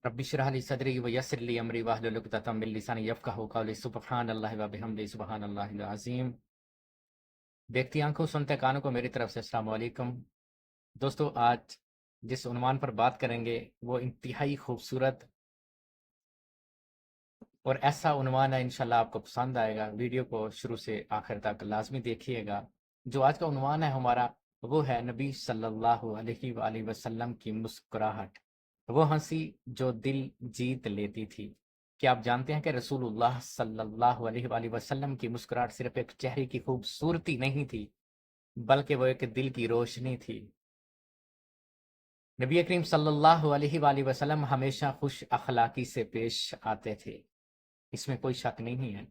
Rabbi इश्रह ली सदरी व यस्सिर ली अमरी वाहलुल उक़दतम मिन लिसानी यफ़क़हू क़ौली सुब्हानल्लाहि व बिहम्दिही सुब्हानल्लाहिल अज़ीम। देखती आंखों सुनते कानों को मेरी तरफ से अस्सलाम वालेकुम। दोस्तों, आज जिस उन्वान पर बात करेंगे वो इंतहाई खूबसूरत और ऐसा उन्वान है, इंशाल्लाह आपको पसंद आएगा। वीडियो को शुरू से आखिर तक लाजमी देखिएगा। जो आज का उन्वान है हमारा, वो है नबी सल्लल्लाहु अलैहि वालैहि वसल्लम की मुस्कुराहट, वो हंसी जो दिल जीत लेती थी। क्या आप जानते हैं कि रसूलुल्लाह सल्लल्लाहु अलैहि वालैहि वसल्लम की मुस्कुराहट सिर्फ एक चेहरे की खूबसूरती नहीं थी, बल्कि वो एक दिल की रोशनी थी। नबी करीम सल्लल्लाहु अलैहि वालैहि वसल्लम हमेशा खुश अखलाकी से पेश आते थे, इसमें कोई शक नहीं है।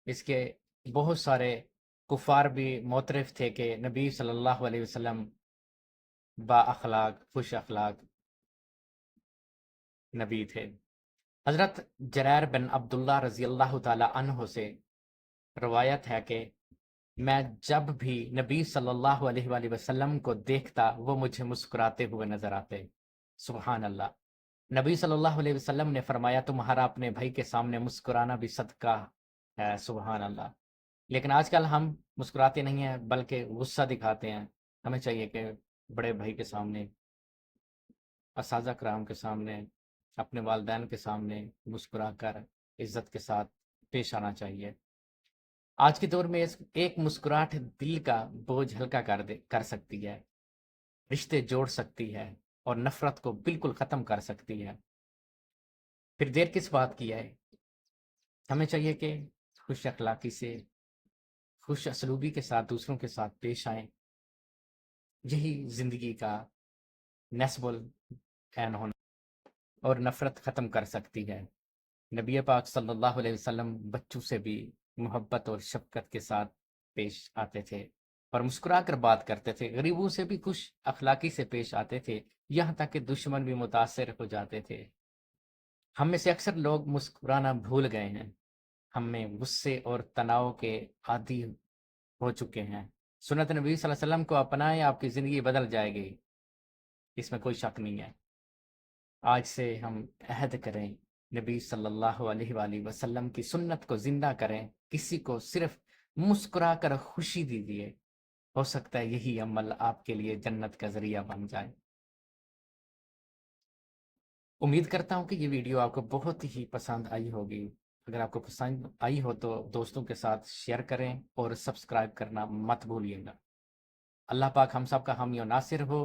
इसके बहुत सारे कुफ़ार भी मोतरफ थे कि नबी सल्लल्लाहु अलैहि वसल्लम बा अखलाक खुश अखलाक नबी थे। हजरत जरैर बिन अब्दुल्ला रजी अल्लाह ताला अन्हो से रवायत है कि मैं जब भी नबी सल्लल्लाहु अलैहि वसल्लम को देखता वो मुझे मुस्कुराते हुए नजर आते। सुबहान अल्लाह। नबी सल्लल्लाहु अलैहि वसल्लम ने फरमाया, तुम्हारा अपने भाई के सामने मुस्कुराना भी सदका है। सुबहान अल्लाह। लेकिन आजकल हम मुस्कुराते नहीं हैं, बल्कि गुस्सा दिखाते हैं। हमें चाहिए कि बड़े भाई के सामने, असाज़ा कराम के सामने, अपने वालिदैन के सामने मुस्कुरा कर इज्जत के साथ पेश आना चाहिए। आज के दौर में एक मुस्कुराहट दिल का बोझ हल्का कर सकती है, रिश्ते जोड़ सकती है और नफरत को बिल्कुल खत्म कर सकती है। फिर देर किस बात की है? हमें चाहिए कि खुश अखलाकी से, खुश असलूबी के साथ दूसरों के साथ पेश आएं। यही जिंदगी का नेस्बुल ऐन होना और नफरत खत्म कर सकती है। नबी पाक सल्लल्लाहु अलैहि वसल्लम बच्चों से भी मोहब्बत और शफकत के साथ पेश आते थे और मुस्कुरा कर बात करते थे। गरीबों से भी खुश अखलाकी से पेश आते थे, यहाँ तक कि दुश्मन भी मुतासर हो जाते थे। हम में से अक्सर लोग मुस्कुराना भूल गए हैं। हम में गुस्से और तनाव के आदी हो चुके हैं। सुन्नत नबी सल्लल्लाहु अलैहि वसल्लम को अपनाएं, आपकी ज़िंदगी बदल जाएगी, इसमें कोई शक नहीं है। आज से हम अहद करें, नबी सल्लल्लाहु अलैहि वसल्लम की सुन्नत को जिंदा करें। किसी को सिर्फ मुस्कुरा कर खुशी दीजिए, हो सकता है यही अमल आपके लिए जन्नत का जरिया बन जाए। उम्मीद करता हूँ कि ये वीडियो आपको बहुत ही पसंद आई होगी। अगर आपको पसंद आई हो तो दोस्तों के साथ शेयर करें और सब्सक्राइब करना मत भूलिएगा। अल्लाह पाक हम सब का हामी और नासिर हो।